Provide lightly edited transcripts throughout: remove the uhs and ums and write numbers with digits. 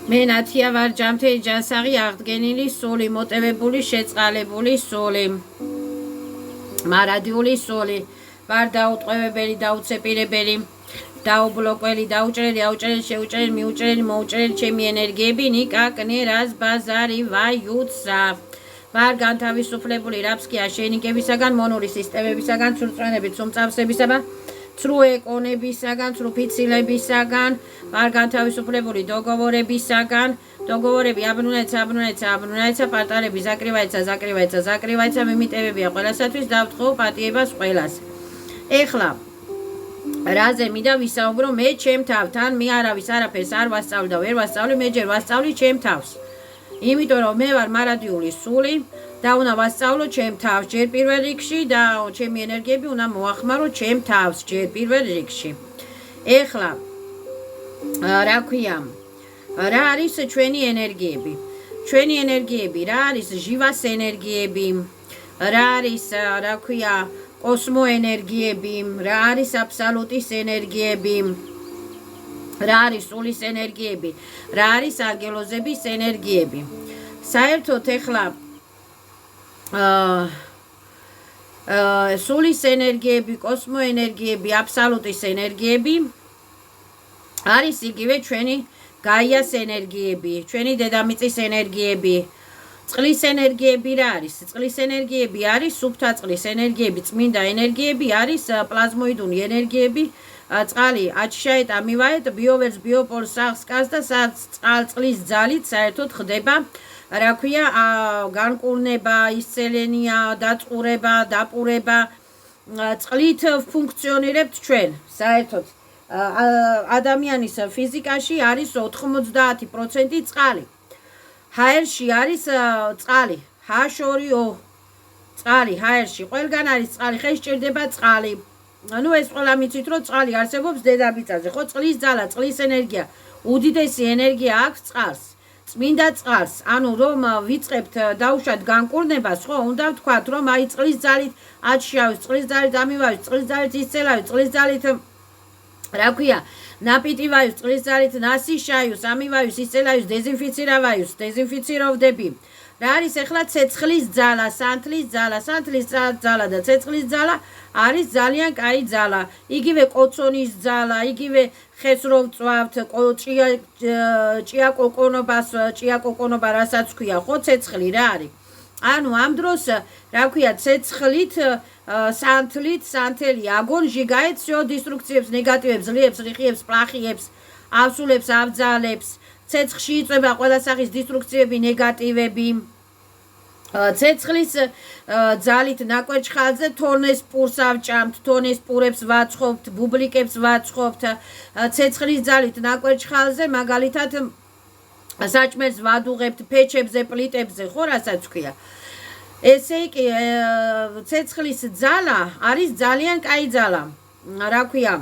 მე ნათია ვარ ჯანმრთელი ჯანსაღი აღდგენილი სული მოტივებული შეწყალებული სული მარადიული სული ვარ დაუტყვევებელი დაუცეპირებელი დაუბლოკველი დაუჭრელი აუჭრელი შეუჭრელი მიუჭრელი მოუჭრელი ჩემი ენერგიები ნიკა კნერას ბაზარი ვაიუცა ვარ განთავისუფლებული რაბსკი აშენიკებისაგან მონური სისტემებისაგან ცრუწვენებით სუმწავსებისაგან ცრუ ეკონებისაგან ცრუ ფიცილებისაგან ვარ განთავისუფლებული დოგოვორებისაგან დოგოვორები აბრუნაეცა პარტალები ზაკრივაეცა მიმიტებებია ყველასათვის დავთხოვ პატიებას ყველას ეხლა რაზე მინდა ვისაუბრო მე ჩემ თავთან მე არავის არაფერს არ ვასწავლი და ვერ ვასწავლი მე ჯერ ვასწავლი ჩემ თავს იმიტომ რომ მე ვარ მარადიული სული და უნდა ვასწავლო ჩემ თავს ჯერ პირველ რიგში და ჩემი ენერგიები უნდა მოახმარო ჩემ თავს ჯერ პირველ რიგში ეხლა რა ქვია რა არის ჩვენი ენერგიები რა არის ჟივას ენერგიები რა არის რა ქვია კოსმო ენერგიები რა არის აბსოლუტის ენერგიები რა არის სულის ენერგიები რა არის ანგელოზების ენერგიები საერთოდ ეხლა სულის ენერგიები კოსმო ენერგიები აბსოლუტის ენერგიები არის იგივე ჩვენი გაიას ენერგიები ჩვენი დედამიწის ენერგიები წყლის ენერგიები რა არის წყლის ენერგიები არის სუფთა წყლის ენერგიები წმინდა ენერგიები არის პლაზმოიდური ენერგიები წყალი აჩშაეტ ამივაეთ ბიოვერს ბიოპოლს აღსკას და წყლის ძალით საერთოდ ხდება რა ქვია განკურნება ისცელენია დაწყურება დაპურება წყლით ფუნქციონირებთ ჩვენ საერთოდ ადამიანის ფიზიკაში არის 90% წყალი ჰაერში არის წყალი H2O წყალი ჰაერში ყველგან არის წყალი ხე სჭირდება წყალი ну ეს ყველა მიცით რომ წყალი არსებობს დედამიწაზე ხო წყლის ძალა წყლის ენერგია უდიდესი ენერგია აქვს წყალს წმინდა წყალს ანუ რომ ვიწყებთ დაუშვათ განკურნებას ხო უნდა ვთქვათ რომ აი წყლის ძალით აჩშავით წყლის ძალით ამივავის წყლის ძალით ისცელავით წყლის ძალით რა ქვია ნაპიტი ვაიუს წყლის ძალით ნასი შაიუს ამივავის ისცელავის დეზინფიცირავაიუს დეზინფიციროვდები რა არის ახლა ცეცხლის ძალა სანთლის ძალა და ცეცხლის ძალა არის ძალიან კაი ძალა იგივე კოცონის ძალა იგივე ხეს რო ვწვავთ ჭიაკოკონობა რასაც ქვია ხო ცეცხლი რა არის ანუ ამ დროს რა ქვია ცეცხლით სანთელი აგონში გაეთ всё დისტრუქციებს ნეგატივებს ლიებს რიხიებს პლახიებს ავსულებს ავძალებს ცეცხლში იწვება ყველა სახის დისტრუქციები ნეგატივები ცეცხლის ძალით ნაკვერჩხალზე თონეს პურს ავჭამთ თონეს პურებს ვაცხობთ ბუბლიკებს ვაცხობთ ცეცხლის ძალით ნაკვერჩხალზე მაგალითად საჭმელს ვადუღებთ ფეჩებზე პლიტებზე ხო რასაც ქვია ესე იგი ცეცხლის ძალა არის ძალიან კაი ძალა რა ქვია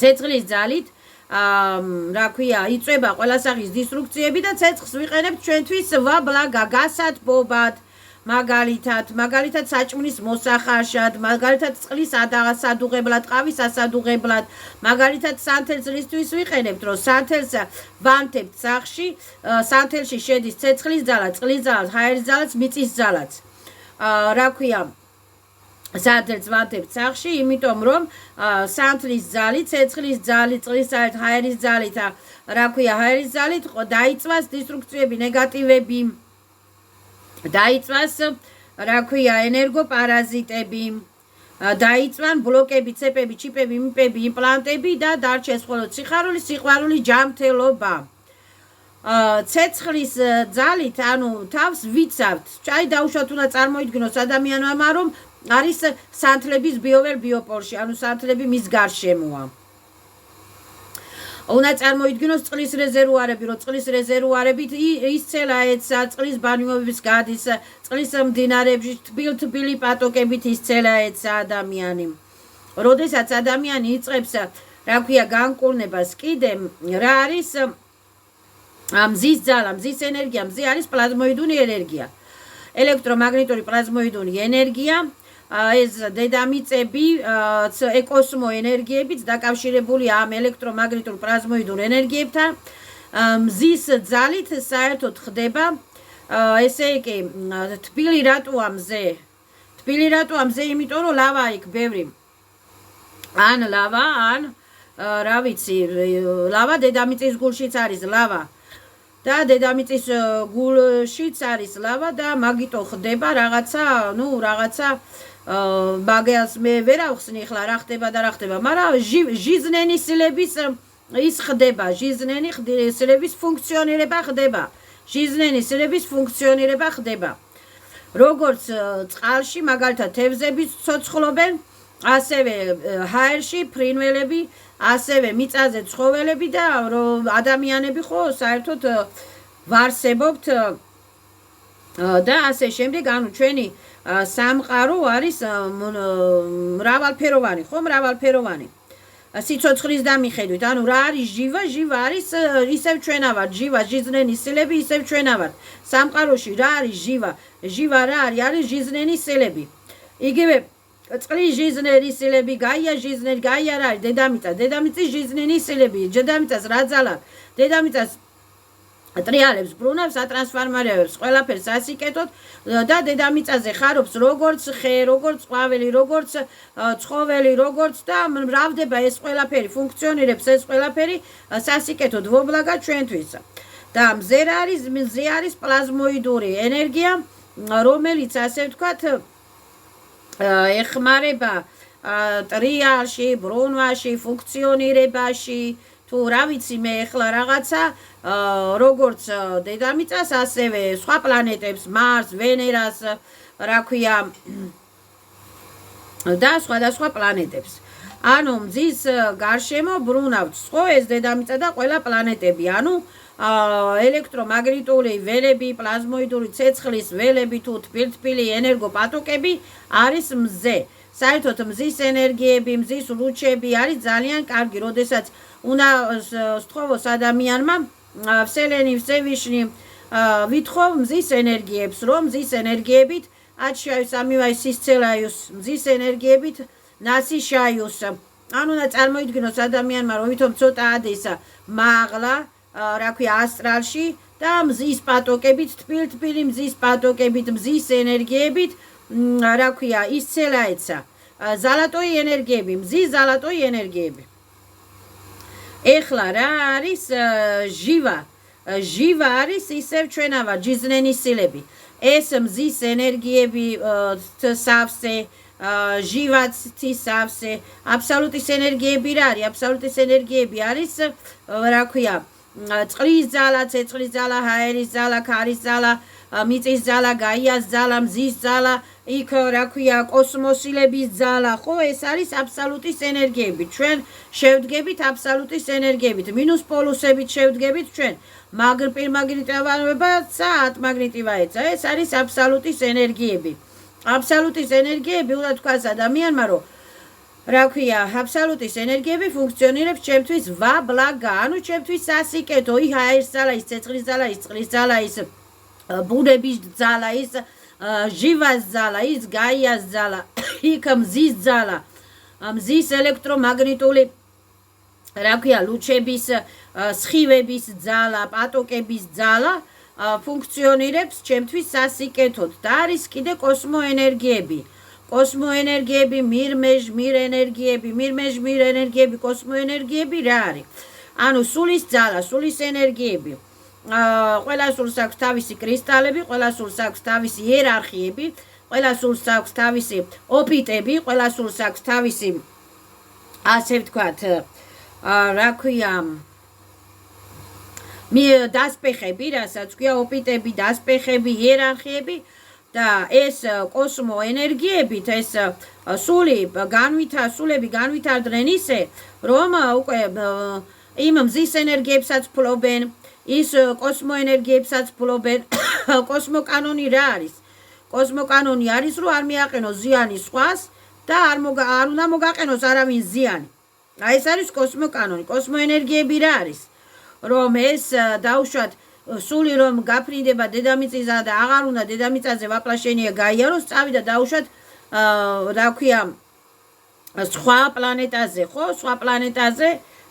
ცეცხლის ძალით რა ქვია იწვება ყველა სახის დისტრუქციები და ცეცხლს ვიყენებთ ჩვენთვის ვაბლაგა გასათბობად მაგალითად საჭმლის მოსახარშად მაგალითად წყლის ადაღასადუღებლად ყავის ასადუღებლად მაგალითად სანთელს რისთვის ვიყენებთ რომ სანთელს ვანთებთ სახში სანთელში შედის ცეცხლის ძალა წყლის ძალა ჰაერის ძალაც მიწის ძალაც რა ქვია სანთელს ვანთებთ სახში იმიტომ რომ სანთლის ძალით ცეცხლის ძალით წყლის ძალით ჰაერის ძალით რა ქვია ჰაერის ძალით დაიწვას დისტრუქციები ნეგატივები დაიწვას რა ქვია ენერგოპარაზიტები დაიწვან ბლოკები ცეპები ჩიპები მიპები იმპლანტები და დარჩეს მხოლოდ სიყვარული ჯანმრთელობა ცეცხლის ძალით ანუ თავს ვიცავთ ჩაი დაუშვათ უნდა წარმოიდგინოს ადამიანმა რომ არის სანთლების ბიოვერ ბიოპოლში ანუ სანთლები მის გარშემოა უნდა წარმოიდგინოს წყლის რეზერვუარები რომ წყლის რეზერვუარებით ისცელა ეცა წყლის ბანიობის გადის წყლის მდინარეებში თბილი პატოკებით ისცელა ეცა ადამიანი როდესაც ადამიანი იწყებს რა ქვია განკურნებას კიდე რა არის მზის ძალა მზის ენერგია მზე არის პლაზმოიდური ენერგია ელექტრომაგნიტური პლაზმოიდური ენერგია ეს დედამიწები ეკოსმო ენერგიებიც დაკავშირებულია ამ ელექტრომაგნიტურ პლაზმოიდურ ენერგიებთან მზის ძალით საერთოდ ხდება ესე იგი თბილი რატოა მზე? თბილი რატოა მზე? იმიტომ რომ ლავა იქ ბევრი. ან ლავა, ან რა ვიცი, ლავა დედამიწის გულშიც არის ლავა. და დედამიწის გულშიც არის ლავა და მაგიტო ხდება რაღაცა, რაღაცა მაგას მე ვერ ავხსნი ხლა რა ხდება და რა ხდება, მაგრამ ჟიზნენის სილების ის ხდება, ჟიზნენი სილების ფუნქციონირება ხდება. ჟიზნენის სილების ფუნქციონირება ხდება. როგორც წყალში, მაგალითად თევზები ცოცხლობენ, ასევე ჰაერში ფრინველები, ასევე მიწაზე ცხოველები და ადამიანები ხო საერთოდ ვარსებობთ და ასე შემდეგ, ანუ ჩვენი სამყარო არის მრავალფეროვანი, ხო, მრავალფეროვანი. სიცოცხლის დამიხედვით, ანუ რა არის ჟივა? ჟივა არის ისევ ჩვენა ვართ, ჟივა, ჟიზნენის სილები ისევ ჩვენა ვართ. სამყაროში რა არის ჟივა? ჟივა რა არის? არის ჟიზნენის სილები. იგივე წყლის ჟიზნენის სილები, გაია ჟიზნერი, გაია რა არის? დედამიწა, დედამიწის ჟიზნენის სილები, დედამიწას რა ძალა? დედამიწას ტრიალებს, ბრუნავს, ატრანსფორმირებს ყველაფერს ასიკეთოთ და დედამიწაზე ხარობს როგორც ხე, როგორც ყვავილი, როგორც ცხოველი, როგორც და მრავლდება ეს ყველაფერი, ფუნქციონირებს ეს ყველაფერი სასიკეთოდ ვობლაგა ჩვენთვის. და მზე არის პლაზმოიდური ენერგია, რომელიც ასე ვთქვათ ეხმარება ტრიალში, ბრუნვაში, ფუნქციონირებაში, თუ რა ვიცი მე ახლა რაღაცა როგორც დედამიწას, ასევე სხვა პლანეტებს, მარს, ვენერას, რა ქვია და სხვადასხვა პლანეტებს. ანუ მზის გარშემო ბრუნავთ ხო ეს დედამიწა და ყველა პლანეტები, ანუ ელექტრომაგნიტური ველები, პლაზმოიდური ცეცხლის ველები თუ თბილთბილი ენერგოპატოკები არის მზე. საერთოდ მზის ენერგიები, მზის ლუჩები არის ძალიან კარგი, როდესაც უნდა სთხოვოს ადამიანმა ვსელენი, ვსევიშნი ვითხოვ მზის ენერგიებს, რომ მზის ენერგიებით აჩშაიოს ამივაი სისცელაიოს, მზის ენერგიებით ნასიშაიოს. ანუ უნდა წარმოიდგინოს ადამიანმა, რომ ვითომ ცოტა ადესა მაღლა, რა ქვია, ასტრალში და მზის პატოკებით, თბილთბილი მზის პატოკებით, მზის ენერგიებით, რა ქვია, ისცელა ეცა. ზალატოი ენერგიები, მზის ზალატოი ენერგიები. ეხლა რა არის ჟივა? ჟივა არის ისევ ჩვენა ვართ, ჟიზნენის სილები. ეს მზის ენერგიები სავსე, ჟივაც სავსე, აბსოლუტის ენერგიები რა არის? აბსოლუტის ენერგიები არის, რა ქვია, წყლის ძალა, ცეცხლის ძალა, ჰაერის ძალა, ქარის ძალა, მიწის ძალა, გაიას ძალა, მზის ძალა, იქ რა ქვია, კოსმოსილების ძალა, ხო, ეს არის აბსოლუტის ენერგიები. ჩვენ შევდგებით აბსოლუტის ენერგიებით, მინუს პოლუსებით შევდგებით ჩვენ. მაგნიტივაებაცა, ატმაგნიტივაეცა, ეს არის აბსოლუტის ენერგიები. აბსოლუტის ენერგიები უნდა თქვას ადამიანმა, რომ რა ქვია, აბსოლუტის ენერგიები ფუნქციონირებს ჩემთვის ვაბლაგა, ანუ ჩემთვის სასიკეთო, იქ ჰაერის ძალა, ის ცეცხლის ძალა, ის წყლის ძალა, ის ბუნების ძალა, ის ჟივას ძალა, ის გაიას ძალა, იქ მზის ძალა, მზის ელექტრომაგნიტული, რა ქვია, ლუჩების, სხივების ძალა, პატოკების ძალა ფუნქციონირებს ჩემთვის სასიკეთოდ და არის კიდე კოსმოენერგიები. კოსმოენერგიები, მირ ენერგიები, კოსმოენერგიები რა არის? ანუ სულის ძალა, სულის ენერგიები. ყველა სულს აქვს თავისი კრისტალები, ყველა სულს აქვს თავისი იერარქიები, ყველა სულს აქვს თავისი ოპიტები, ყველა სულს აქვს თავისი, ასე ვთქვათ, რა ქვია, დასპეხები, რასაც ქვია, ოპიტები, დასპეხები, იერარქიები და ეს კოსმოენერგიებით ეს სულები განვითარდნენ ისე, რომ უკვე იმ მზის ენერგიებსაც ფლობენ, ის კოსმოენერგიებსაც ფლობენ. კოსმოკანონი რა არის? კოსმოკანონი არის, რომ არ მიაყენოს ზიანი სხვას და არ უნდა მოგაყენოს არავინ ზიანი. აი ეს არის კოსმოკანონი. კოსმოენერგიები რა არის? რომ ეს დაუშვათ სული რომ გაფრინდება დედამიწისა და აღარ უნდა დედამიწაზე ვაპლაშენია გაიაროს, წავიდა დაუშვათ რა ქვია სხვა პლანეტაზე, ხო? სხვა პლანეტაზე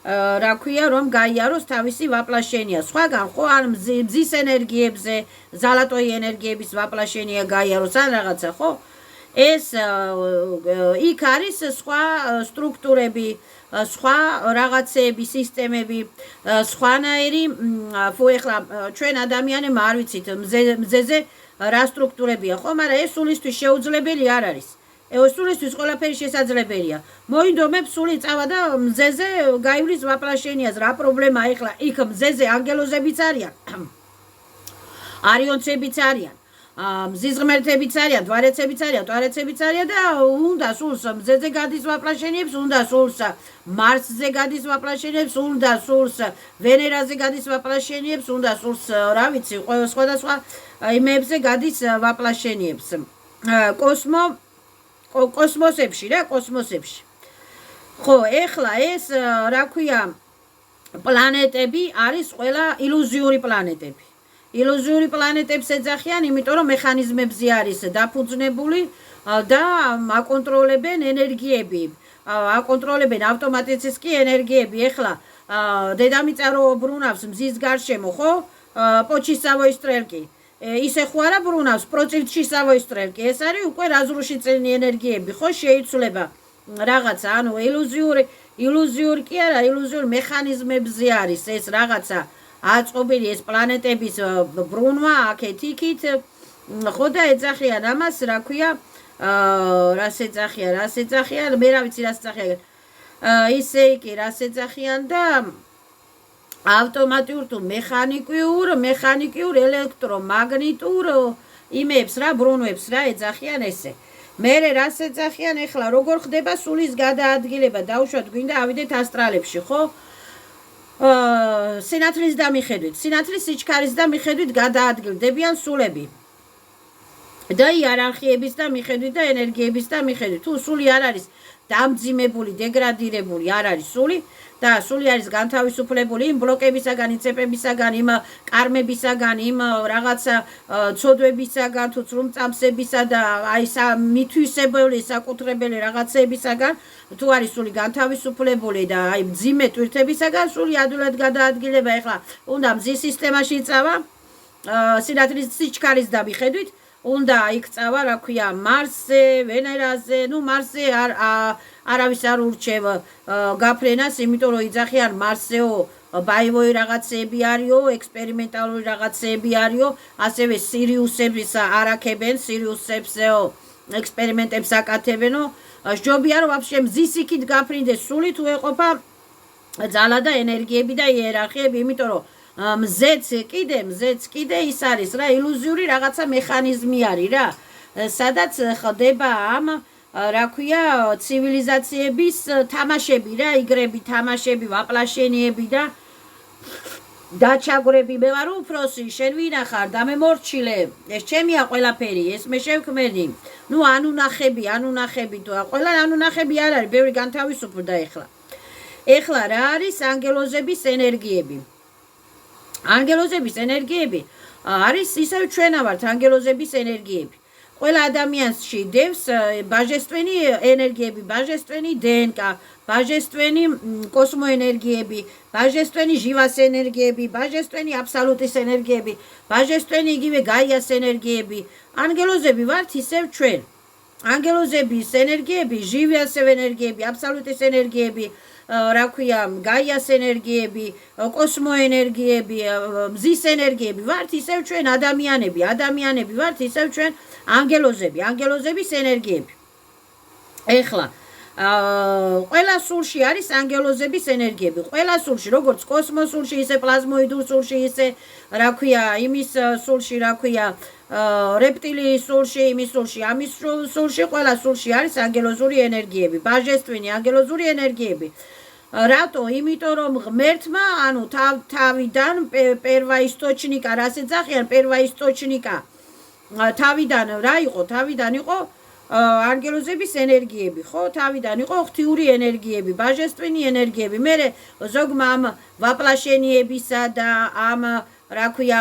რა ქვია, რომ გაიაროს თავისი ვაპლაშენია. სხვაგან ხო ან მზის ენერგიებზე, ზალატოი ენერგიების ვაპლაშენია გაიაროს ან რაღაცა, ხო? ეს იქ არის სხვა სტრუქტურები, სხვა რაღაცეები, სისტემები, სხვანაირი, ხო ეხლა ჩვენ ადამიანებმა არ ვიცით მზეზე რა სტრუქტურებია, ხო, მაგრამ ეს სულისთვის შეუძლებელი არ არის. სულისთვის ყველაფერი შესაძლებელია. მოინდომებს სული წავა და მზეზე გაივლის ვაპლაშენიას. რა პრობლემაა ეხლა? იქ მზეზე ანგელოზებიც არიან. არიონცებიც არიან. მზის ღმერთებიც არიან, დვარეცებიც არიან, ტვარეცებიც არიან და უნდა სულს მზეზე გადის ვაპლაშენიებს, უნდა სულს მარსზე გადის ვაპლაშენიებს, უნდა სულს ვენერაზე გადის ვაპლაშენიებს, უნდა სულს რა ვიცი, სხვადასხვა იმებზე გადის ვაპლაშენიებს. კოსმოსებში რა, კოსმოსებში. ხო, ეხლა ეს რა ქვია, პლანეტები არის ყველა ილუზიური პლანეტები. ილუზიური პლანეტებს ეძახიან, იმიტომ რომ მექანიზმებზე არის დაფუძნებული და აკონტროლებენ ენერგიები. აკონტროლებენ ავტომატიზმის ენერგიები. ეხლა დედამიწა რო ბრუნავს მზის გარშემო, ხო? პოჩისავოის სტრელკი. ისე ხო არა ბრუნავს პროცილჩისავოის სტრელკი. ეს არის უკვე რაზრუში წლიანი ენერგიები, ხო? შეიცვლება რაღაცა, ანუ ილუზიური კი არა, ილუზიური მექანიზმებზე არის ეს რაღაცა. აწყობილი ეს პლანეტების ბრუნვა აქეთ იქით, ხო და ეძახიან ამას, რა ქვია, რას ეძახიან, მე რა ვიცი რას ეძახიან. ისე კი რას ეძახიან და ავტომატურ თუ მექანიკურ, ელექტრომაგნიტურ იმებს რა, ბრუნვებს რა ეძახიან ესე. მერე რას ეძახიან ეხლა, როგორ ხდება სულის გადაადგილება, დაუშვათ გვინდა ავიდეთ ასტრალებში, ხო? სინათლის და მიხედვით, სინათლის სიჩქარის და მიხედვით გადაადგილდებიან სულები. და იერარქიების და მიხედვით და ენერგიების და მიხედვით. თუ სული არ არის დამძიმებული, დეგრადირებული, არ არის სული და სული არის განთავისუფლებული იმ ბლოკებისაგან, იმ ცეპებისაგან, იმ კარმებისაგან, იმ რაღაცა ცოდვებისაგან, თუ ცრუმწამსებისა და აი მითვისებული, საკუთრებელი რაღაცეებისაგან, თუ არის სული განთავისუფლებული და აი მძიმე ტვირთებისაგან, სული ადვილად გადაადგილება. ეხლა უნდა მზის სისტემაში წავა, სინათლის სიჩქარის და მიხედვით, უნდა იქ წავა, რა ქვია, მარსზე, ვენერაზე, ნუ მარსზე არავის არ ურჩევ გაფრენას, იმიტომ რომ იძახიან მარსზეო ბაივოი რაღაცეები არისო, ექსპერიმენტალური რაღაცეები არისო, ასევე სირიუსების არაქებენ, სირიუსებსეო ექსპერიმენტებს აკეთებენო. ჯობია რომ ვაფშე მზის იქით გაფრინდეს სული, თუ ეყოფა ძალა და ენერგიები და იერარქიები, იმიტომ რომ მზეც კიდე ის არის რა, ილუზიური რაღაცა მექანიზმი არის რა, სადაც ხდება ამ რა ქვია, ცივილიზაციების თამაშები რა, იგრები, თამაშები, ვაპლაშენიები და დაჩაგვრები. მე ვარ უფროსი, შენ ვინახარ და მე მორჩილე. ეს ჩემია ყველაფერი, ეს მე შევქმენი. ნუ ანუნახები თუ ყველა ანუნახები არ არის, ბევრი განთავისუფლდა ეხლა. ეხლა რა არის ანგელოზების ენერგიები? ანგელოზების ენერგიები არის ისევ ჩვენა ვართ ანგელოზების ენერგიები. ყველა ადამიანში დევს ბაჟესტვენი ენერგიები, ბაჟესტვენი დნკ, ბაჟესტვენი კოსმოენერგიები, ბაჟესტვენი ჟივას ენერგიები, ბაჟესტვენი აბსოლუტის ენერგიები, ბაჟესტვენი იგივე გაიას ენერგიები. ანგელოზები ვართ ისევ ჩვენ. ანგელოზების ენერგიები, ჟივას ენერგიები, აბსოლუტის ენერგიები, რა ქვია, გაიას ენერგიები, კოსმოენერგიები, მზის ენერგიები ვართ ისევ ჩვენ ადამიანები ვართ ისევ ჩვენ ანგელოზების ენერგიები. ეხლა ყველა სულში არის ანგელოზების ენერგიები. ყველა სულში, როგორც კოსმოსულში, ისე პლაზმოიდურ სულში, ისე რა ქვია, იმის სულში, რა ქვია, რეპტილიის სულში, იმის სულში, ამის სულში, ყველა სულში არის ანგელოზური ენერგიები, ბაჟესტვენი ანგელოზური ენერგიები. რატო? იმიტომ რომ ღმერთმა, ანუ თავიდან პერვაისტოჩნიკა, რას ეძახიან პერვაისტოჩნიკა, თავიდან რა იყო? თავიდან იყო ანგელოზების ენერგიები, ხო? თავიდან იყო ღვთიური ენერგიები, ბაჟესტვენი ენერგიები. მერე ზოგმა ამ ვაპლაშენიებისა და ამ რა ქვია,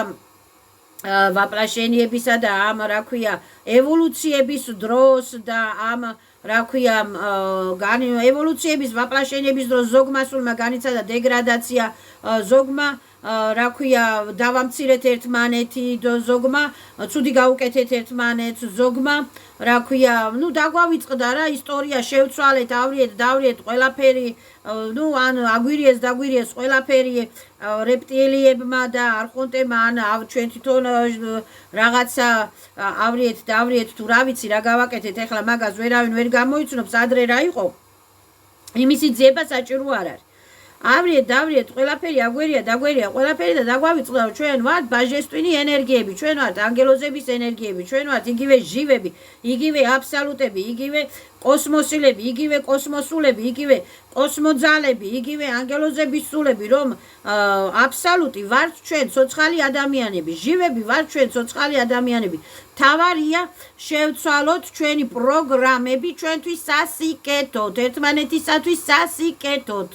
ვაპლაშენიებისა და ამ რა ქვია, ევოლუციების დროს და ამ რა ქვია ევოლუციების ვაპლაშენების დროს ზოგმა სულმა განიცადა დეგრადაცია ზოგმა რა ქვია დავამცირეთ ერთმანეთი ზოგმა ცუდი გავუკეთეთ ერთმანეთს ზოგმა რა ქვია ნუ დაგვავიწყდა რა ისტორია შევცვალეთ დავriet ყველაფერი ნუ ან აგვირიეს ყველაფერი რეპტილიებმა და არხონტებმა ან ჩვენ თვითონ რაღაცა დავriet თუ რა ვიცი რა გავაკეთეთ ეხლა მაგას ვერავინ ვერ გამოიცნობს ადრე რა იყო იმისი ძიება საჭირო არ არის დავriet ყველაფერი დაგვერია ყველაფერი და დაგვავიწყდა ჩვენ ვართ ბაჟესტვინი ენერგიები ჩვენ ვართ ანგელოზების ენერგიები ჩვენ ვართ იგივე ჟივები იგივე აბსოლუტები იგივე კოსმოსილები იგივე კოსმოსულები იგივე კოსმოძალები იგივე ანგელოზების სულები რომ აბსოლუტი ვართ ჩვენ ცოცხალი ადამიანები ჟივები ვართ ჩვენ ცოცხალი ადამიანები თავარია შევცვალოთ ჩვენი პროგრამები ჩვენთვის სასიკეთოდ ერთმანეთისათვის სასიკეთოდ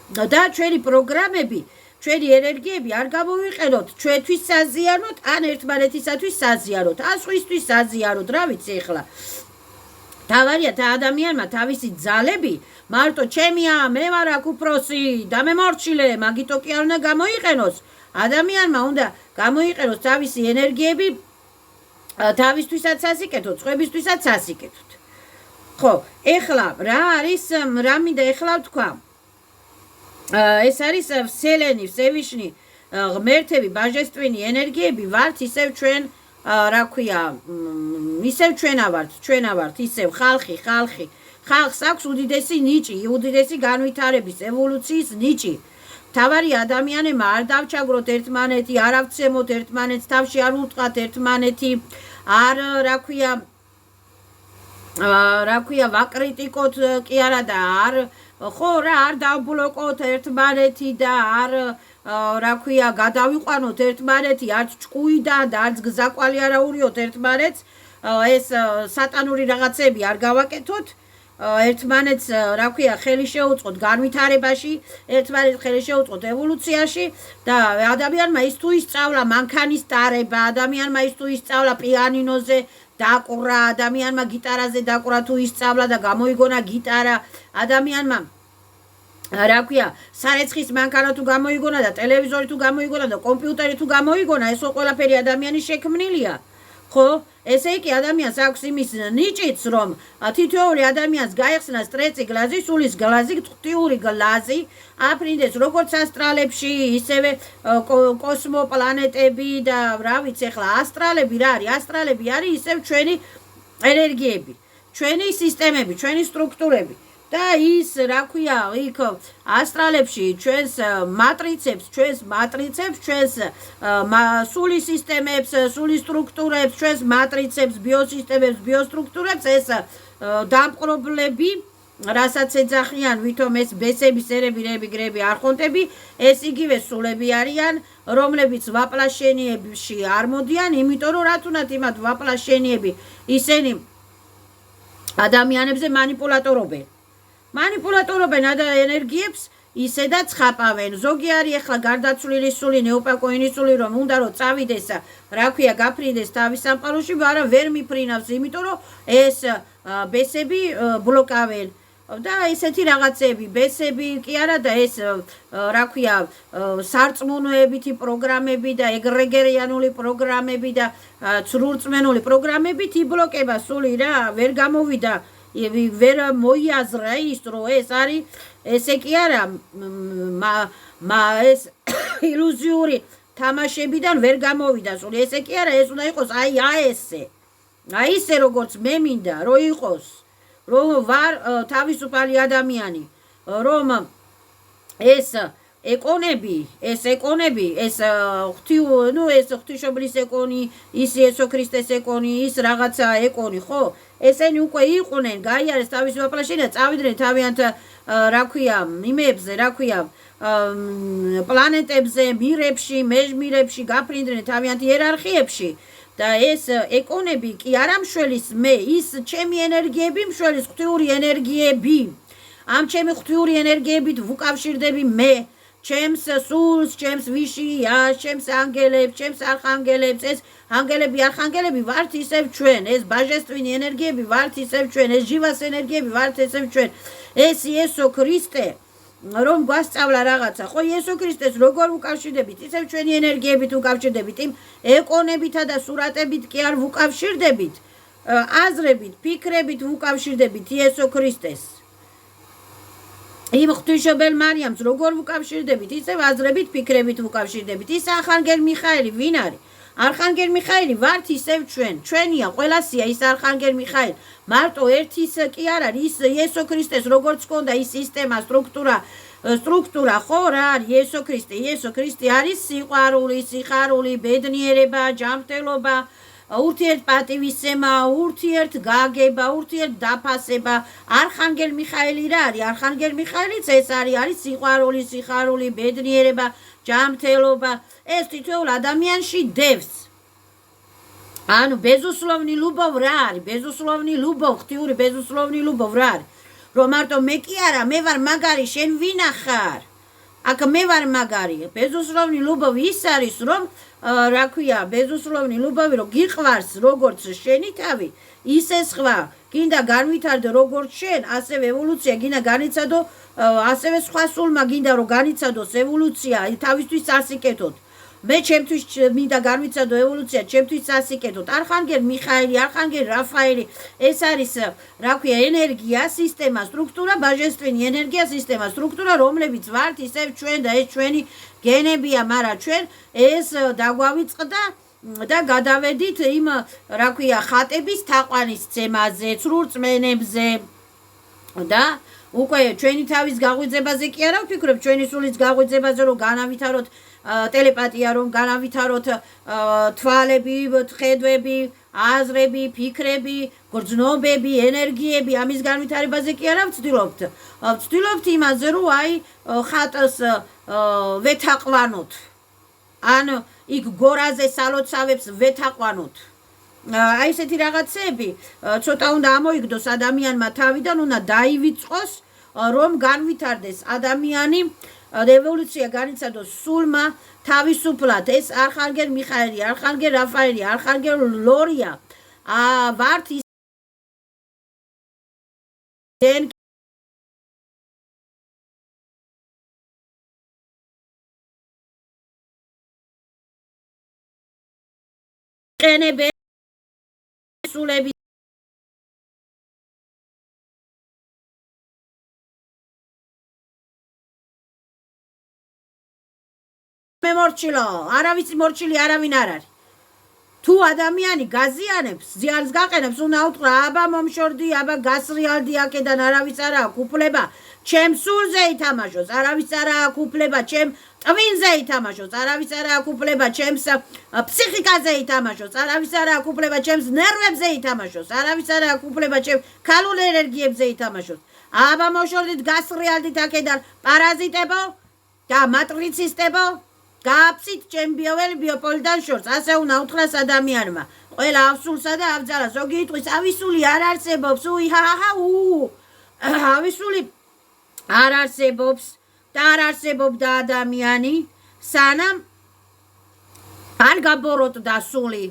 და ჩვენი პროგრამები, ჩვენი ენერგიები არ გამოვიყენოთ ჩვენთვის საზიანოდ, ან ერთმანეთისათვის საზიანოდ, ან სხვისთვის საზიანოდ, რა ვიცი ეხლა. თავარია ადამიანმა თავისი ძალები მარტო ჩემია, მე ვარ აქ უფროსი და მე მორჩილე, მაგიტო კი არ უნდა გამოიყენოს. ადამიანმა უნდა გამოიყენოს თავისი ენერგიები თავისთვისაც სასიკეთოდ, სხვებისთვისაც სასიკეთოდ. ხო, ეხლა რა არის, რა მინდა ეხლა ვთქვა? ეს არის ვსელენი, ვსევიშნი, ღმერთები, ბაჟესტვინი ენერგიები ვართ ისევ ჩვენ, რა ქვია, ისევ ჩვენა ვართ, ისევ ხალხი. ხალხს აქვს უდიდესი ნიჭი, უდიდესი განვითარების, ევოლუციის ნიჭი. თავარი ადამიანებმა არ დავჩაგროთ ერთმანეთი, არ ავცემოთ ერთმანეთს, თავში არ უტყათ ერთმანეთი, არ რა ქვია, ვაკრიტიკოთ კი არა და არ ხო რა არ დავბლოკოთ ერთმანეთი და არ რა ქვია გადავიყვანოთ ერთმანეთი არც ჭკუიდან და არც გზაკვალი არ აურიოთ ერთმანეთს ეს სატანური რაღაცები არ გავაკეთოთ ერთმანეთს რა ქვია ხელი შეუწყოთ განვითარებაში ერთმანეთს ხელი შეუწყოთ ევოლუციაში და ადამიანმა ის თუ ისწავლა მანქანის ტარება ადამიანმა ის თუ ისწავლა პიანინოზე დაკვრა ადამიანმა გიტარაზე დაკვრა თუ ისწავლა და გამოიგონა გიტარა ადამიანმა რა ქვია სარეცხის მანქანა თუ გამოიგონა და ტელევიზორი თუ გამოიგონა და კომპიუტერი თუ გამოიგონა ეს ყველაფერი ადამიანის შექმნილია ხო ესე იგი ადამიანს აქვს იმის ნიჭიც რომ თითოეული ადამიანს გაიხსნა სტრეცი გლაზი სულის გლაზი ღვთიური გლაზი აფრინდეს როგორც ასტრალებში ისევე კოსმოპლანეტები და რა ვიცი ახლა ასტრალები რა არის ასტრალები არის ისევ ჩვენი ენერგიები ჩვენი სისტემები ჩვენი სტრუქტურები და ის რა ქვია იქ ასტრალებში ჩვენს მატრიცებს ჩვენს სულის სისტემებს სულის სტრუქტურებს ჩვენს მატრიცებს ბიოსისტემებს ბიოსტრუქტურებს ეს დამპყრობლები რასაც ეძახიან ვითომ ეს ბესები სერები რები გრები არხონტები ეს იგივე სულები არიან რომლებიც ვაპლაშენიებში არ მოდიან იმიტომ რომ რა თუნდაც იმათ ვაპლაშენიები ისინი ადამიანებზე მანიპულატორობენ ენერგიებს ისედაც ხაპავენ ზოგი არის ახლა გარდაცვლილი სული ნეოპაკოინის სული რომ უნდა რომ წავიდეს რა ქვია გაფრინდეს თავის სამყაროში არა ვერ მიფრინავს იმიტომ რომ ეს ბესები ბლოკავენ და ესეთი რაღაცები ბესები კი არა და ეს რა ქვია სარწმუნოებითი პროგრამები და ეგრეგერიანული პროგრამები და ცრურწმენული პროგრამებით იბლოკება სული რა ვერ გამოვიდა ვერ მოიაზრა ის რომ ეს არის ესე კი არა ეს ილუზიური თამაშებიდან ვერ გამოვიდა სული ესე კი არა ეს უნდა იყოს აი ესე როგორც მე მინდა რომ იყოს რომ ვარ თავისუფალი ადამიანი რომ ეს ეკონები ეს ღვთისმშობლის ეკონი ის იესო ქრისტეს ეკონი ის რაღაცა ეკონი ხო ესენი უკვე იყვნენ გაიარეს თავის ვაპლაშენია წავიდნენ თავიანთ რა ქვია იმებზე რა ქვია პლანეტებზე მირებში მეჟმირებში გაფრინდნენ თავიანთ იერარქიებში და ეს ეკონები კი არ ამშველის მე ის ჩემი ენერგიები მშველის ღვთიური ენერგიები ამ ჩემი ღვთიური ენერგიებით ვუკავშირდები მე ჩემს სულს, ჩემს ვიშიას, ჩემს ანგელებს, ჩემს არხანგელებს, ეს ანგელები, არხანგელები ვართ ისევ ჩვენ, ეს ბაჟესტვინი ენერგიები ვართ ისევ ჩვენ, ეს ჟივას ენერგიები ვართ ისევ ჩვენ. ეს იესო ქრისტე რომ გვასწავლა რაღაცა, ხო იესო ქრისტეს როგორ უკავშირდებით, ისევ ჩვენი ენერგიებით უკავშირდებით, იმ ეკონებითა და სურატებით კი არ ვუკავშირდებით, აზრებით, ფიქრებით ვუკავშირდებით იესო ქრისტეს. იმ ღვთისმშობელ მარიამს როგორ ვუკავშირდებით, ისევ აზრებით, ფიქრებით ვუკავშირდებით. ის არხანგელ მიხაელი ვინ არის? არხანგელ მიხაელი ვართ ისევ ჩვენ. ჩვენია, ყველასია ის არხანგელ მიხაელი. მარტო ერთის კი არ არის, ის იესო ქრისტეს როგორც ჰქონდა ის სისტემა, სტრუქტურა, ხო რა არის იესო ქრისტე? იესო ქრისტე არის სიყვარული, სიხარული, ბედნიერება, ჯანმრთელობა, ურთიერთპატივისცემა, ურთიერთგაგება, ურთიერთდაფასება. არხანგელ მიხაელი რა არის? არხანგელ მიხაელიც ეს არის სიყვარული, სიხარული, ბედნიერება, ჯანმრთელობა. ეს თითოეულ ადამიანში დევს. ანუ безусловный любовь რა არის? безусловный любовь, ღვთიური безусловный любовь რა არის? რომ მარტო მე კი არა, მე ვარ მაგარი, შენ ვინა ხარ? აქ მე ვარ მაგარი. безусловный любовь ის არის, რომ რა ქვია, безусловный любовь, რომ გიყვარს როგორც შენი თავი, ისე სხვა. გინდა განვითარდე როგორც შენ, ასევე ევოლუცია გინდა განიცადო, ასევე სხვა სულმა გინდა რომ განიცადოს ევოლუცია თავისთვის წარსიკეთოთ. მე ჩემთვის მინდა განვიცადო ევოლუცია, ჩემთვის წარსიკეთოთ. არხანგელ მიხაელი, არხანგელ რაფაელი, ეს არის რა ქვია, ენერგია, სისტემა, სტრუქტურა, ბაჟესტვინი ენერგია, სისტემა, სტრუქტურა, რომლებიც ვართ ისევ ჩვენ და ეს ჩვენი გენებია, მაგრამ ჩვენ ეს დაგვავიწყდა და გადავედით იმ რა ქვია, ხატების თაყვანისცემაზე, ცრურწმენებზე და უკვე ჩვენი თავის გაღვიძებაზე კი არა ვფიქრობ, ჩვენი სულის გაღვიძებაზე, რომ განავითაროთ ტელეპათია, რომ განავითაროთ თვალები, ხედვები, აზრები, ფიქრები, გრძნობები, ენერგიები, ამის განვითარებაზე კი არა ვცდილობთ. ვცდილობთ იმაზე, რომ აი ხატს ვეთაყვანოთ. ან იქ გორაზე სალოცავებს ვეთაყვანოთ. აი ესეთი რაღაცები ცოტა უნდა ამოიგდოს ადამიანმა თავიდან, უნდა დაივიწყოს, რომ განვითარდეს ადამიანი, ევოლუცია განიცადოს სულმა თავისუფლად. ეს არხანგელ მიხაელი, არხანგელ რაფაელი, არხანგელ ლორია ვართ ის ყენები სულები მემორჩილო, არავის მორჩილი არავინ არ არის. თუ ადამიანი გაზიანებს, ზიანს გაყენებს, უნდა უთხრა, აბა მომშორდი, აბა გასრიალდი აქედან, არავის არ აქვს უფლება ჩემ სულზე ითამაშოს, არავის არ აქვს უფლება ჩემ ტვინზე ითამაშოს, არავის არ აქვს უფლება ჩემს ფსიქიკაზე ითამაშოს, არავის არ აქვს უფლება ჩემს ნერვებზე ითამაშოს, არავის არ აქვს უფლება ჩემ ქალულ ენერგიებზე ითამაშოს. აბა მომშორდით, გასრიალდით აქედან, პარაზიტებო და მატრიცისტებო, გააფსით ჩემ ბიოპოლიდან შორს. ასე უნდა უთხრას ადამიანმა. ყველა ავსულსა და ავძალა. ზოგი იტყვის, ავისული არ არსებობს, ავისული არ არსებობს და არ არსებობდა ადამიანი, სანამ არ გაბოროტდა სული.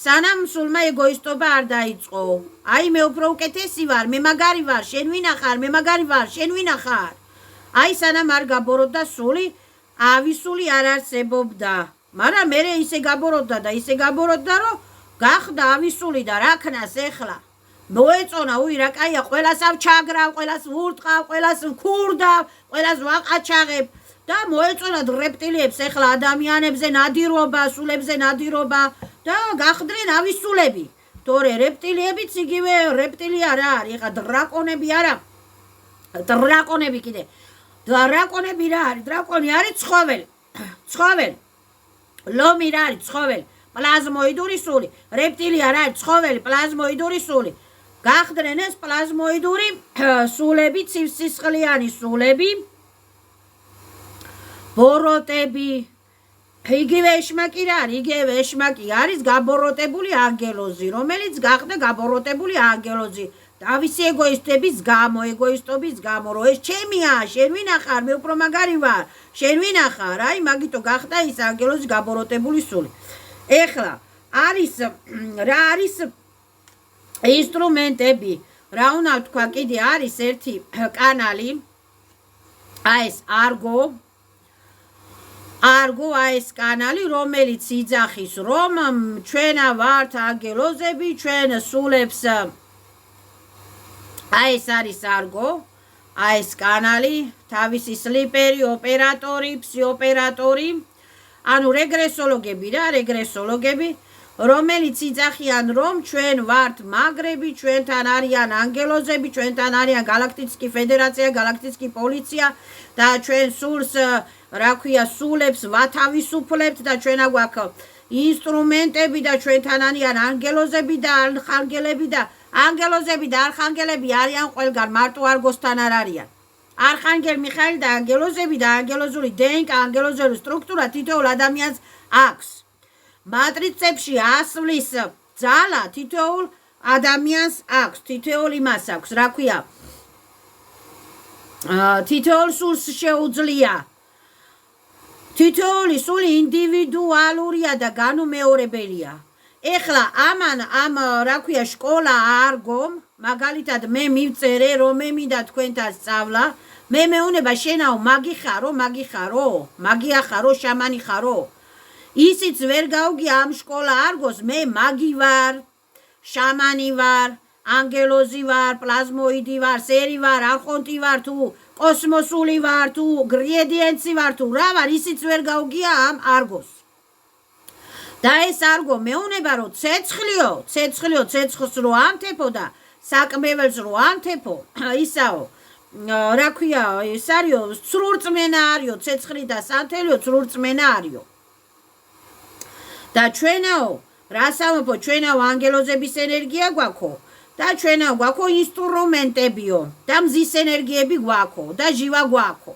სანამ სულმა ეგოისტობა არ დაიწყო. აი მე უფრო უკეთესი ვარ, მე მაგარი ვარ, შენ ვინა ხარ, მე მაგარი ვარ, შენ ვინა ხარ. აი სანამ არ გაბოროტდა სული, ავისული არ არსებობდა. მაგრამ მე ისე გაბოროტდა და ისე გაბოროტდა, რომ გახდა ავისული და რა ქნას ეხლა. მოეწონა, რა კაია, ყველას ჩაგრავ, ყველას ვურტყავ, ყველას ვქურდავ, ყველას ვაყაჩაღებ და მოეწონათ რეპტილიებს ეხლა ადამიანებზე ნადირობა, სულებზე ნადირობა და გახდნენ ავისულები. თორე რეპტილიებიც იგივე რეპტილია რა არის, ეხლა დრაკონები არა. დრაკონები კიდე. დრაკონები რა არის? დრაკონი არის ცხოველი. ცხოველი. ლომი რა არის? ცხოველი. პლაზმოიდური სული. რეპტილია რა არის? ცხოველი, პლაზმოიდური სული. გახდნენ ეს პლაზმოიდური სულები, ცივსისხლიანი სულები, ბოროტები. იგივე ეშმაკი რა არის? იგივე ეშმაკი არის გაბოროტებული ანგელოზი, რომელიც გახდა გაბოროტებული ანგელოზი. თავისი ეგოისტობის გამო, რომ ეს ჩემია, შენ ვინახარ, მე უფრო მაგარი ვარ, შენ ვინახარ, აი მაგითო გახდა ის ანგელოზი გაბოროტებული სული. ეხლა რა არის ინსტრუმენტები, რა უნდა ვთქვა, კიდე არის ერთი კანალი, აი ეს არგო აი ეს კანალი, რომელიც იძახის, რომ ჩვენა ვართ ანგელოზები, ჩვენ სულებს აი ეს არის არგო, აი ეს კანალი, თავისი სლიპერი, ოპერატორი, ფსიოპერატორი, ანუ რეგრესოლოგები, რომელიც იძახიან, რომ ჩვენ ვართ მაგრები, ჩვენთან არიან ანგელოზები, ჩვენთან არიან გალაქტიკი ფედერაცია, გალაქტიკი პოლიცია და ჩვენ სულს, რა ქვია, სულებს ვათავისუფლებთ და ჩვენ აგვაქვს ინსტრუმენტები და ჩვენთან არიან ანგელოზები და არხანგელები და ანგელოზები და არხანგელები არიან ყველგან, მარტო არგოსთან არ არიან. არხანგელ მიხაილ და ანგელოზები და ანგელოზური DNK, ანგელოზური სტრუქტურა თითოეულ ადამიანს აქვს. მატრიცებში ასვლის ძალა თითოეულ ადამიანს აქვს, თითოეულ იმას აქვს, რა ქვია, თითოეულ სულს შეუძლია. თითოეული სული ინდივიდუალურია და განუმეორებელია. ეხლა ამ რა ქვია სკოლა არგომ, მაგალითად მე მივწერე, რომ მე მინდა თქვენთან სწავლა, მე მეუნება შენაო მაგი ხარო, მაგია ხარო, შამანი ხარო. ისიც ვერ გავგია ამ სკოლა არგოს, მე მაგი ვარ, შამანი ვარ, ანგელოზი ვარ, პლაზმოიდი ვარ, სერი ვარ, არხონტი ვარ, თუ კოსმოსული ვარ, თუ გრედიენტი ვარ, თუ რა ვარ, ისიც ვერ გავგია ამ არგოს. და ეს არგო მეუნება, რომ ცეცხლს რო ამთეფო და საკმეველს რო ამთეფო, ისაო, რა ქვია, ეს არისო, სრულწმენა არისო, ცეცხლი და სანთელიო სრულწმენა არისო. და ჩვენაო, რას ამბობ, ჩვენაო ანგელოზების ენერგია გვაქო და ჩვენაო გვაქო ინსტრუმენტებიო და მზის ენერგიები გვაქო და ჟივა გვაქო.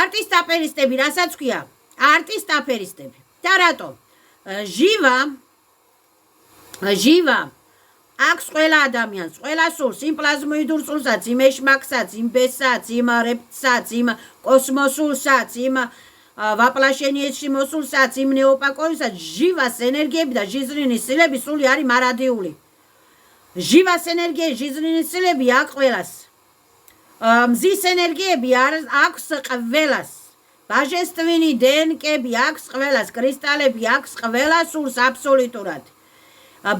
არტისტ-აფერისტები რასაც ქვია? არტისტ-აფერისტები. და რატომ? ჟივა აქვს ყველა ადამიანს, ყველა სულს, იმ პლაზმოიდურ სულსაც, იმ ეშმაკსაც, იმ ბესაც, იმ რეპტსაც, იმ კოსმოსულსაც, იმ ვაპლაშენიეთში მოსულსაც, იმ ნეოპაკოისაც, ჟივას ენერგიები და ჟიზრინის სილები სული არის მარადიული. ჟივას ენერგიები, ჟიზრინის სილები აქვს ყველას. მზის ენერგიები აქვს ყველას. ბაჟესტვინი DNK-ები აქვს ყველას, კრისტალები აქვს ყველას სულს აბსოლუტურად.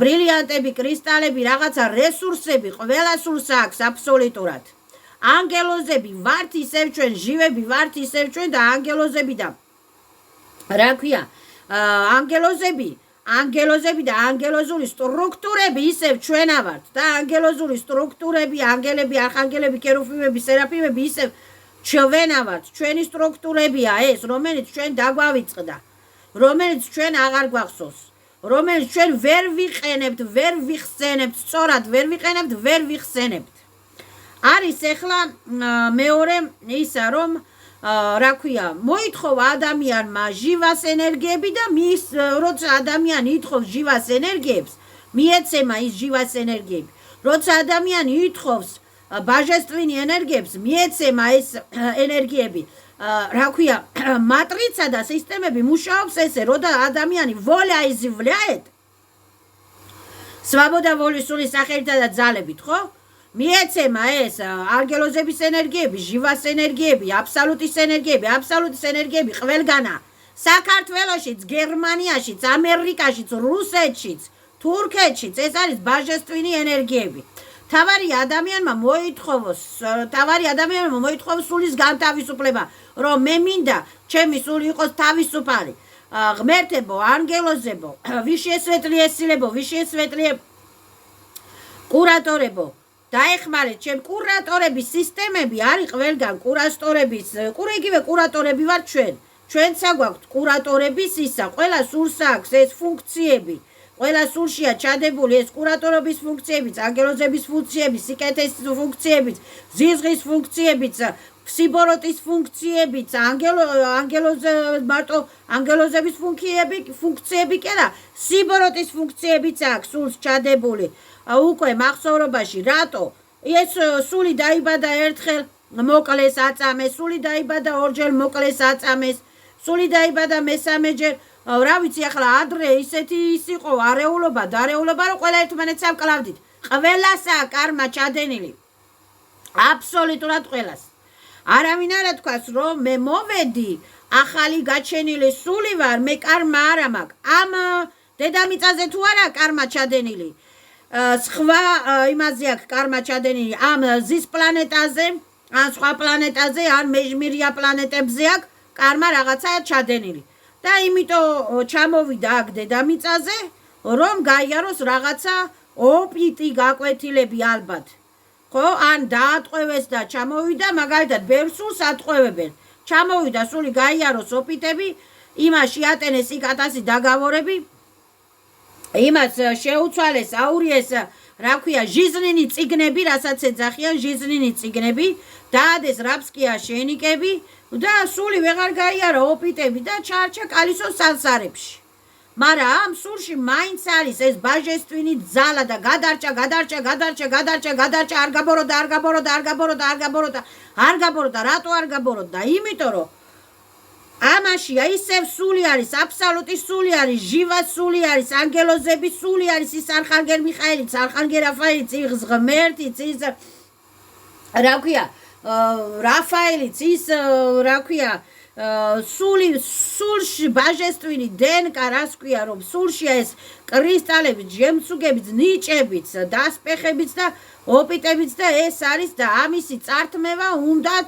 ბრილიანტები, კრისტალები, რაღაცა რესურსები ყველა სულს აქვს აბსოლუტურად. ანგელოზები ვართ ისევ ჩვენ, ჟივები ვართ ისევ ჩვენ და ანგელოზები და რა ქვია, ანგელოზები და ანგელოზური სტრუქტურები ისევ ჩვენა ვართ და ანგელოზური სტრუქტურები, ანგელები, არხანგელები, კერუფიმები, სერაფიმები ისევ ჩვენა ვართ. ჩვენი სტრუქტურებია ეს, რომელიც ჩვენ დაგვავიწყდა, რომელიც ჩვენ აღარ გვახსოვს, რომელიც ჩვენ ვერ ვიყენებთ, ვერ ვიხსენებთ, სწორად ვერ ვიყენებთ, ვერ ვიხსენებთ. არის ეხლა მეორე ისა, რომ რა ქვია, მოითხოვა ადამიანმა ჟივას ენერგიები და როცა ადამიანი ითხოვს ჟივას ენერგიებს, მიეცემა ის ჟივას ენერგიები. როცა ადამიანი ითხოვს ბაჟესტვინი ენერგიებს, მიეცემა ეს ენერგიები. რა ქვია, მატრიცა და სისტემები მუშაობს ესე, როცა ადამიანი voля izjavляет, свобода воли სულის სახელითა და ძალებით, ხო? მიეცემა ეს ანგელოზების ენერგიები, ჟივას ენერგიები, აბსოლუტის ენერგიები ყველგანა. საქართველოშიც, გერმანიაშიც, ამერიკაშიც, რუსეთშიც, თურქეთშიც ეს არის ბაჟესტვინი ენერგიები. თავარი ადამიანმა მოითხოვოს სულის განთავისუფლება, რომ მე მინდა ჩემი სული იყოს თავისუფალი. ღმერთებო, ანგელოზებო, ვიშესვეტლიესილებო, ვიშესვეტლიე კურატორებო, დაეხმარეთ ჩემ კურატორების სისტემები არის ყველგან, იგივე კურატორები ვართ ჩვენ. ჩვენც აგვაქვთ კურატორების ისა, ყველა სულს აქვს ეს ფუნქციები. ყველა სულშია ჩადებული ეს კურატორობის ფუნქციებიც, ანგელოზების ფუნქციებიც, სიკეთის ფუნქციებიც, ზიზღის ფუნქციებიც, ფსიბოროტის ფუნქციებიც, მარტო ანგელოზების ფუნქციები კი არა, სიბოროტის ფუნქციებიც აქვს სულს ჩადებული. უკვე მახსოვრობაში რატო ეს სული დაიბადა ერთხელ მოკლეს აწამეს, სული დაიბადა ორჯერ მოკლეს აწამეს, სული დაიბადა მესამეჯერ, რა ვიცი ახლა ადრე ისეთი ის იყო არეულობა, დარეულობა, რომ ყველა ერთმანეთს ამკლავდით. ყველასაა კარმა ჩადენილი. აბსოლუტურად ყველას. არავინ არ თქვას, რომ მე მოვედი, ახალი გაჩენილი სული ვარ, მე კარმა არა მაქვს. ამ დედამიწაზე თუ არა კარმა ჩადენილი. სხვა იმაზე აქვს კარმა ჩადენილი, ამ ზის პლანეტაზე, ან სხვა პლანეტაზე, ან მეჟმირია პლანეტებზე აქვს კარმა რაღაცა ჩადენილი. და იმიტომ ჩამოვიდა აქ დედამიწაზე, რომ გაიაროს რაღაცა ოპიტი გაკვეთილები ალბათ. ხო, ან დაატყვევეს და ჩამოვიდა, მაგალითად, ბევრ სულს ატყვევებენ. ჩამოვიდა სული გაიაროს ოპიტები, იმას შეატენეს იქ 1000 დაგավորები, იმას შეუცვალეს, აურიეს, რა ქვია, ჟიზნინი წიგნები, რასაც ეძახიან, ჟიზნინი წიგნები, დაადეს რაბსკია შენიკები და სული ვეღარ გაიარა ოპიტები და ჩარჩა კალისოს სანსარებში. მაგრამ ამ სულში მაინც არის ეს ბაჟესტვინი ძალა და გადარჩა, არ გაბოროდა, რატო არ გაბოროდა? იმიტომ რომ ამაში ისევ სული არის, აბსოლუტი სული არის, ჟივა სული არის, ანგელოზების სული არის, ის არხანგელ მიხაილიც, არხანგელ რაფაელიც, ის ღმერთიც, ის რა ქვია, რაფაელიც, ის რა ქვია, სულში ბაჟესტვინი დენკა, რას ქვია, რომ სულში ეს კრისტალებით, ჟემსუგებით, ნიჭებით, დასპეხებით და ოპიტებით და ეს არის და ამისი წართმევა უნდა